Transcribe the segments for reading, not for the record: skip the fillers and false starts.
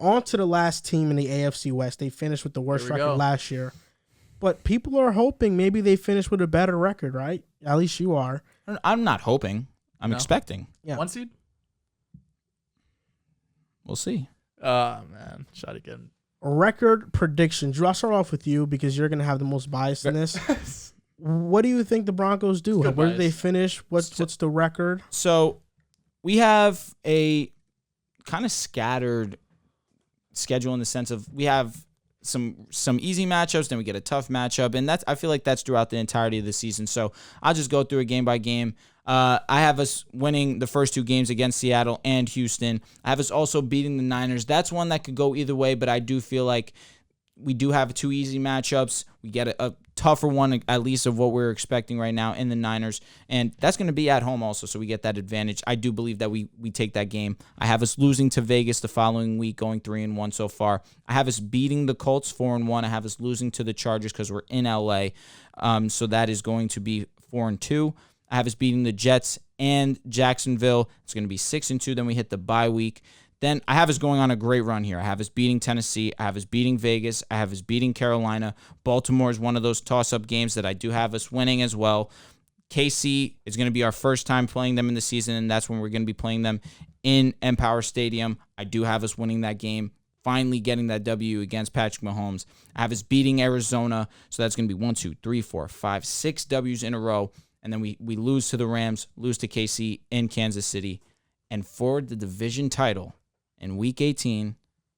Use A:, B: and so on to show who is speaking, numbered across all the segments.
A: on to the last team in the AFC West. They finished with the worst record last year. But people are hoping maybe they finish with a better record, right? At least you are.
B: I'm not hoping. I'm expecting.
C: Yeah. 1 seed?
B: We'll see.
C: Oh, man. Shot again.
A: Record prediction. Drew, I'll start off with you because you're going to have the most bias in this. What do you think the Broncos do? Where do they finish? What's the record?
B: So we have a kind of scattered schedule in the sense of we have some easy matchups, then we get a tough matchup, and I feel like that's throughout the entirety of the season. So I'll just go through it game by game. I have us winning the first 2 games against Seattle and Houston. I have us also beating the Niners. That's one that could go either way, but I do feel like we do have 2 easy matchups. We get a tougher one, at least of what we're expecting right now in the Niners, and that's going to be at home also, so we get that advantage. I do believe that we take that game. I have us losing to Vegas the following week, going 3-1 so far. I have us beating the Colts 4-1. I have us losing to the Chargers because we're in LA, so that is going to be 4-2. I have us beating the Jets and Jacksonville. It's going to be 6-2. Then we hit the bye week. Then I have us going on a great run here. I have us beating Tennessee. I have us beating Vegas. I have us beating Carolina. Baltimore is one of those toss-up games that I do have us winning as well. KC is going to be our first time playing them in the season, and that's when we're going to be playing them in Empower Stadium. I do have us winning that game, finally getting that W against Patrick Mahomes. I have us beating Arizona, so that's going to be 1, 2, 3, 4, 5, 6 W's in a row. And then we lose to the Rams, lose to KC in Kansas City. And for the division title in Week 18,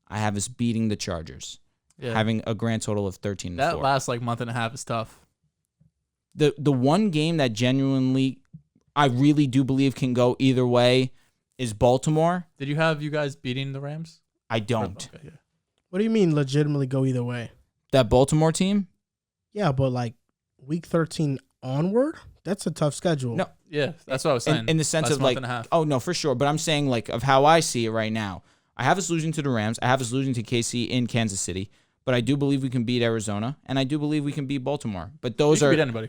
B: I have us beating the Chargers, having a grand total of 13-4.
C: That last month and a half is tough.
B: The one game that genuinely I really do believe can go either way is Baltimore.
C: Did you have you guys beating the Rams?
B: I don't.
C: Okay, yeah.
A: What do you mean legitimately go either way?
B: That Baltimore team?
A: Yeah, but Week 13 onward? That's a tough schedule.
B: No.
C: Yeah, that's what I was saying.
B: In the sense of oh, no, for sure. But I'm saying of how I see it right now. I have us losing to the Rams. I have us losing to KC in Kansas City. But I do believe we can beat Arizona. And I do believe we can beat Baltimore. But those
C: beat anybody.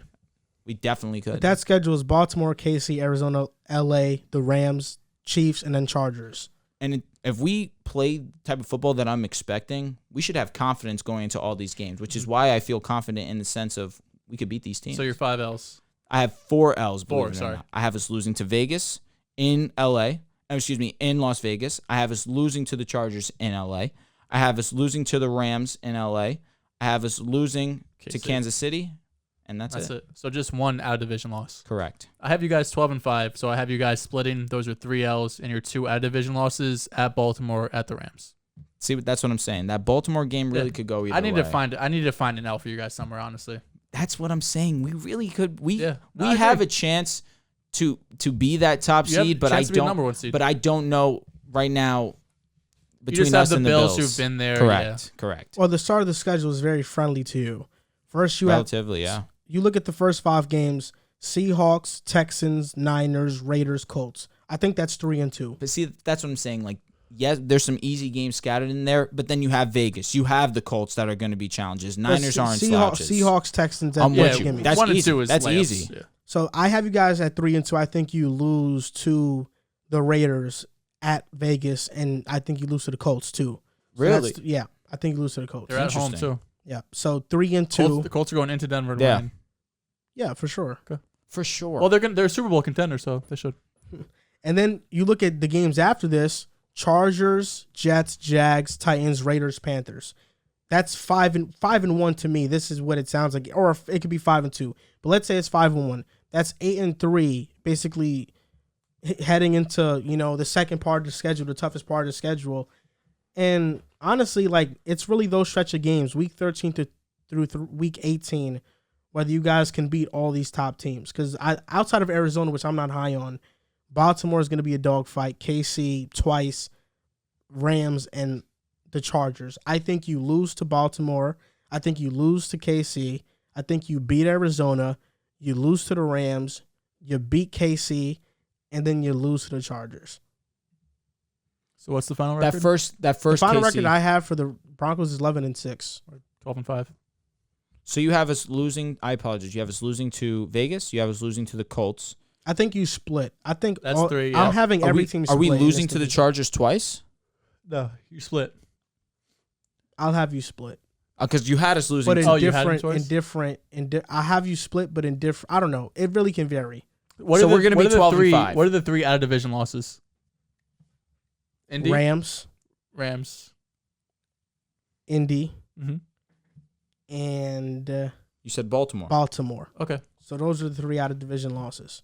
B: We definitely could.
A: But that schedule is Baltimore, KC, Arizona, LA, the Rams, Chiefs, and then Chargers.
B: And if we play the type of football that I'm expecting, we should have confidence going into all these games, which is why I feel confident in the sense of we could beat these teams.
C: So you're 5 L's.
B: I have 4 L's. I have us losing to Vegas in in Las Vegas. I have us losing to the Chargers in LA. I have us losing to the Rams in LA. I have us losing to Kansas City, and that's it.
C: So just 1 out-of-division loss.
B: Correct.
C: I have you guys 12-5, so I have you guys splitting. Those are 3 L's, and your 2 out-of-division losses at Baltimore, at the Rams.
B: See, that's what I'm saying. That Baltimore game really could go either way.
C: I need to find an L for you guys somewhere, honestly.
B: That's what I'm saying. We really could. We have a chance to be that top seed, but I don't.
C: Number 1 seed.
B: But I don't know right now. Between
C: you just
B: us
C: have
B: and
C: the
B: the
C: Bills
B: Bills
C: who've been there.
B: Correct.
A: Well, the start of the schedule is very friendly to you. First, you you look at the first 5 games: Seahawks, Texans, Niners, Raiders, Colts. I think that's 3-2.
B: But see, that's what I'm saying. Yes, there's some easy games scattered in there, but then you have Vegas. You have the Colts that are going to be challenges. Niners aren't slouches.
A: Seahawks, Texans.
B: I'm with you. That's
C: 1 and
B: easy.
C: 2 is
B: That's
C: layups.
B: easy.
C: Yeah.
A: So I have you guys at 3-2. I think you lose to the Raiders at Vegas, and I think you lose to the Colts too. So
B: really?
A: Yeah, I think you lose to the Colts.
C: They're at home too.
A: Yeah, so 3-2.
C: The Colts are going into Denver to win.
A: Yeah, for sure.
C: Okay.
B: For sure.
C: Well, they're a Super Bowl contender, so they should.
A: And then you look at the games after this: Chargers, Jets, Jags, Titans, Raiders, Panthers. That's 5-1 to me. This is what it sounds like, or it could be 5-2. But let's say it's 5-1. That's 8-3, basically heading into the second part of the schedule, the toughest part of the schedule. And honestly, it's really those stretch of games, week 13 through week 18, whether you guys can beat all these top teams. Because outside of Arizona, which I'm not high on, Baltimore is going to be a dogfight. KC twice, Rams, and the Chargers. I think you lose to Baltimore. I think you lose to KC. I think you beat Arizona. You lose to the Rams. You beat KC, and then you lose to the Chargers.
C: So what's the final record?
B: That first
A: the final
B: KC,
A: record I have for the Broncos is 11-6.
C: 12-5.
B: So you have us losing. I apologize. You have us losing to Vegas. You have us losing to the Colts.
A: I think you split. I think
C: that's 3. Yeah.
A: I'm having every team split.
B: Are we losing to the Chargers twice?
C: No, you split.
A: I'll have you split.
B: Because you had us losing.
A: But in
C: you had him
A: different, I have you split, but in different. I don't know. It really can vary.
C: We're going to be 12-5. What are the 3 out of division losses? Indy,
A: Rams,
C: Indy,
A: and
B: you said Baltimore.
C: Okay.
A: So those are the 3 out of division losses.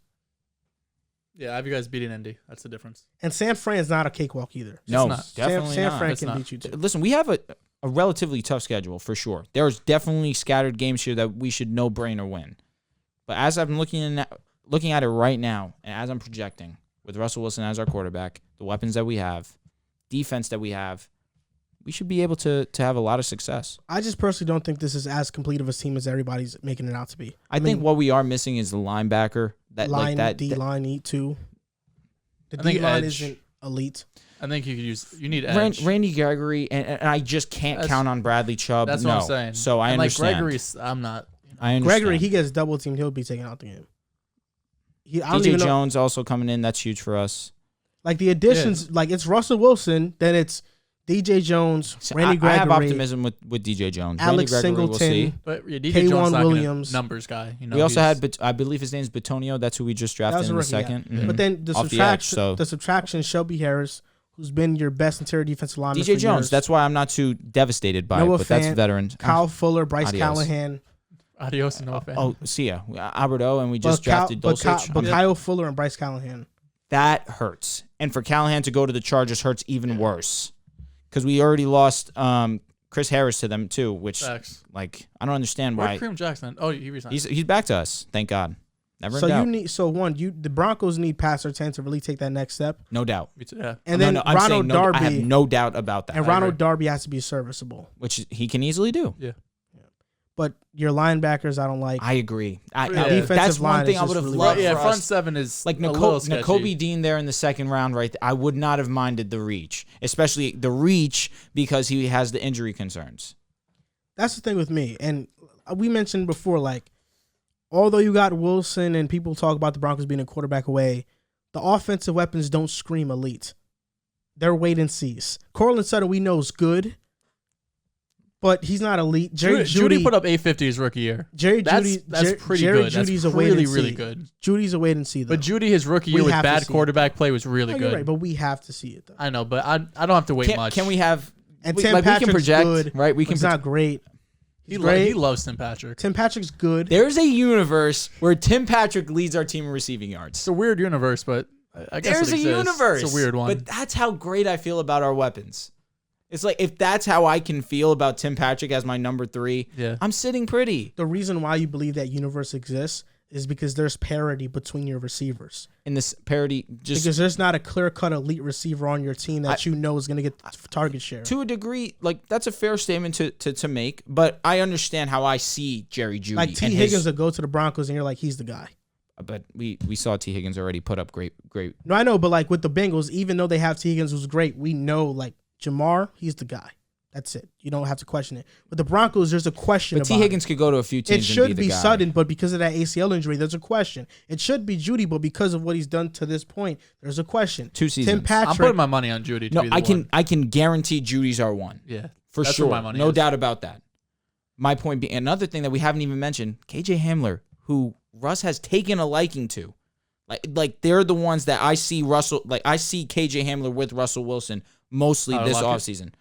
C: Yeah, I have you guys beating Indy. That's the difference.
A: And San Fran is not a cakewalk either.
B: No,
C: not.
B: definitely
A: San
B: not.
A: Fran
C: It's
A: can
C: not.
A: beat you too.
B: Listen, we have a relatively tough schedule for sure. There's definitely scattered games here that we should no-brainer win. But as I'm looking at it right now, and as I'm projecting, with Russell Wilson as our quarterback, the weapons that we have, defense that we have, we should be able to have a lot of success.
A: I just personally don't think this is as complete of a team as everybody's making it out to be.
B: I think what we are missing is the linebacker.
A: D-line eat too. The D-line isn't elite.
C: I think you need edge.
B: Randy Gregory, and I just can't count on Bradley Chubb.
C: That's what I'm saying.
B: So I understand.
C: Gregory's, I'm not.
B: I understand.
A: Gregory, he gets double teamed, he'll be taking out the game.
B: DJ Jones also coming in. That's huge for us.
A: Like the additions, like it's Russell Wilson, then it's DJ Jones, Randy Gregory.
B: I have optimism with DJ Jones.
A: Alex
B: Randy Gregory,
A: Singleton,
B: we'll see.
C: But DJ Jones not
A: Williams,
C: numbers guy.
B: We also had, I believe his name is Batonio. That's who we just drafted in the second.
A: Yeah. But then the subtraction, Shelby Harris, who's been your best interior defensive lineman.
B: DJ
A: for
B: Jones.
A: years.
B: That's why I'm not too devastated by
A: Noah
B: it. But
A: Fant,
B: that's veteran.
A: Kyle Fuller, Bryce
B: Adios.
A: Callahan.
C: Adios and Noah Fant.
B: Oh, see ya. Alberto, and we just drafted Dulcich.
A: But Kyle Fuller and Bryce Callahan.
B: That hurts. And for Callahan to go to the Chargers hurts even worse. Because we already lost Chris Harris to them, too, which, I don't understand why.
C: Where'd Kareem Jackson? Oh, he resigned.
B: He's back to us. Thank God. Never in doubt.
A: The Broncos need pass Surtain to really take that next step.
B: No doubt.
C: Yeah.
A: And then Ronald Darby.
B: I have no doubt about that.
A: And Ronald Darby has to be serviceable.
B: Which he can easily do.
C: Yeah.
A: But your linebackers, I don't like.
B: I agree.
A: Defensive
B: one thing
A: line
B: I would have
A: really
B: loved.
C: Yeah,
B: for
C: front
B: us.
C: seven is
B: Like
C: Nakobe
B: Dean there in the second round, right? I would not have minded the reach, especially the reach because he has the injury concerns.
A: That's the thing with me, and we mentioned before, like, although you got Wilson and people talk about the Broncos being a quarterback away, the offensive weapons don't scream elite. They're wait and sees. Cortland Sutton we know is good, but he's not elite.
C: Judy put up 850 his rookie year. That's pretty good.
A: Judy's
C: that's really good.
A: Judy's a wait and see, though.
C: But Judy, his rookie year with bad quarterback play was really good.
A: Right, but we have to see it, though.
C: I know, but I don't have to wait much.
B: Can we have...
A: And Tim Patrick's
B: we can project,
A: good,
B: right?
A: He's not great.
C: He loves Tim Patrick.
A: Tim Patrick's good.
B: There's a universe where Tim Patrick leads our team in receiving yards.
C: It's a weird universe, but I guess
B: there's
C: it exists.
B: a universe.
C: It's a weird one.
B: But that's how great I feel about our weapons. It's like, if that's how I can feel about Tim Patrick as my number 3, I'm sitting pretty.
A: The reason why you believe that universe exists is because there's parity between your receivers.
B: And this parity
A: because there's not a clear-cut elite receiver on your team that you know is going to get target share.
B: To a degree, like, that's a fair statement to make, but I understand how I see Jerry Jeudy.
A: Like T. Higgins will go to the Broncos and you're like, he's the guy.
B: But we saw T. Higgins already put up great.
A: No, I know, but like with the Bengals, even though they have T. Higgins who's great, we know like Jamar, he's the guy. That's it. You don't have to question it. With the Broncos, there's a question about
B: T. Higgins could go to a few teams.
A: It should be Sutton, but because of that ACL injury, there's a question. It should be Judy, but because of what he's done to this point, there's a question.
B: 2 seasons.
A: Tim Patrick.
C: I'm putting my money on Judy.
B: I can guarantee Judy's our one.
C: Yeah,
B: for sure. No doubt about that. My point being, another thing that we haven't even mentioned, KJ Hamler, who Russ has taken a liking to. Like they're the ones that I see I see KJ Hamler with Russell Wilson mostly this offseason.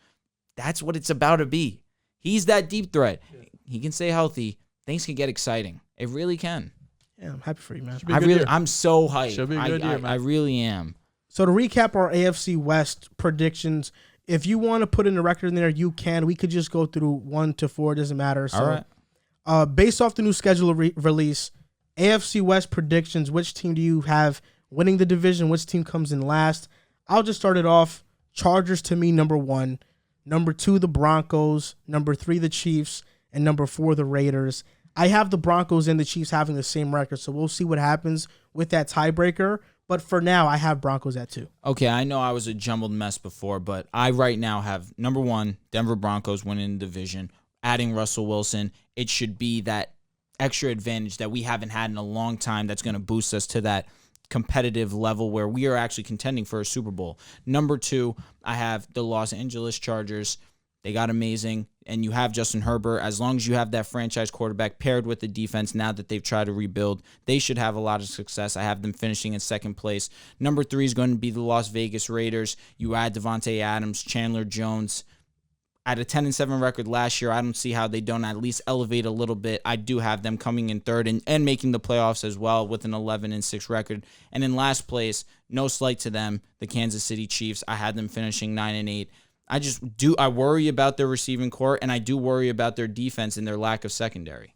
B: That's what it's about to be. He's that deep threat. Yeah. He can stay healthy. Things can get exciting. It really can.
A: Yeah, I'm happy for you, man.
B: I'm so hyped.
C: Should be a good year, man.
B: I really am.
A: So to recap our AFC West predictions, if you want to put in a record in there, you can. We could just go through 1 to 4. It doesn't matter. So,
B: all right.
A: Based off the new schedule release, AFC West predictions, which team do you have winning the division? Which team comes in last? I'll just start it off. Chargers to me, number 1. Number 2, the Broncos. Number 3, the Chiefs. And number 4, the Raiders. I have the Broncos and the Chiefs having the same record, so we'll see what happens with that tiebreaker. But for now, I have Broncos at 2.
B: Okay, I know I was a jumbled mess before, but I right now have number 1, Denver Broncos winning the division, adding Russell Wilson. It should be that extra advantage that we haven't had in a long time that's going to boost us to that competitive level where we are actually contending for a Super Bowl. Number 2, I have the Los Angeles Chargers They got amazing, and you have Justin Herbert. As long as you have that franchise quarterback paired with the defense now that they've tried to rebuild, they should have a lot of success. I have them finishing in second place. Number 3 is going to be the Las Vegas Raiders. You add Devontae Adams, Chandler Jones. At a 10-7 record last year, I don't see how they don't at least elevate a little bit. I do have them coming in third and making the playoffs as well with an 11-6 record. And in last place, no slight to them, the Kansas City Chiefs. I had them finishing 9-8. I worry about their receiving core, and I do worry about their defense and their lack of secondary.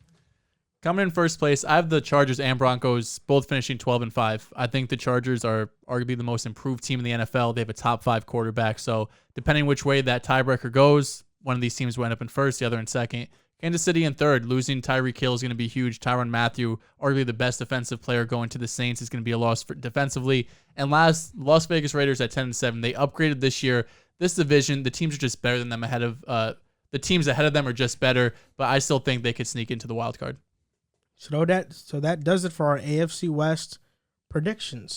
C: Coming in first place, I have the Chargers and Broncos both finishing 12-5. I think the Chargers are arguably the most improved team in the NFL. They have a top 5 quarterback. So depending which way that tiebreaker goes, one of these teams will end up in first, the other in second. Kansas City in third. Losing Tyreek Hill is going to be huge. Tyrann Mathieu, arguably the best defensive player going to the Saints, is going to be a loss defensively. And last, Las Vegas Raiders at 10-7. They upgraded this year. This division, the teams are just better than them the teams ahead of them are just better, but I still think they could sneak into the wild card.
A: So that does it for our AFC West predictions.